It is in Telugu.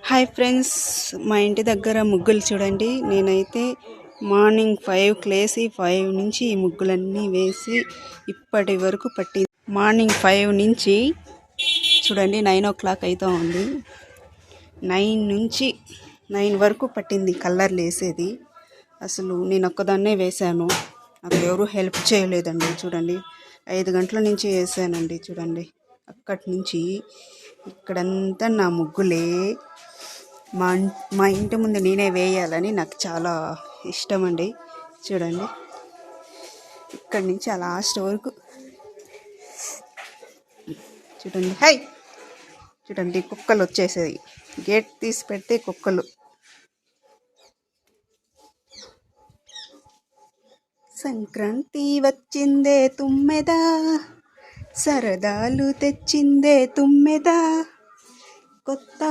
హాయ్ ఫ్రెండ్స్, మా ఇంటి దగ్గర ముగ్గులు చూడండి. నేనైతే మార్నింగ్ 5కి లేసి 5 నుంచి ఈ ముగ్గులన్నీ వేసి ఇప్పటి వరకు పట్టింది. మార్నింగ్ 5 నుంచి చూడండి 9 o'clock అవుతూ ఉంది. 9 నుంచి 9 వరకు పట్టింది కలర్లు వేసేది. అసలు నేను ఒక్కదాన్నే వేశాను, నాకు ఎవరు హెల్ప్ చేయలేదండి. చూడండి 5 గంటల నుంచి వేసానండి. చూడండి అక్కడి నుంచి ఇక్కడంతా నా ముగ్గులే. మా ఇంటి ముందు నేనే వేయాలని నాకు చాలా ఇష్టం అండి. చూడండి ఇక్కడి నుంచి ఆ లాస్ట్ వరకు చూడండి. హై చూడండి, కుక్కలు వచ్చేసాయి. గేట్ తీసి పెడితే కుక్కలు. సంక్రాంతి వచ్చిందే తుమ్మెదా, సరదాలు తెచ్చిందే తుమ్మెదా, కొత్త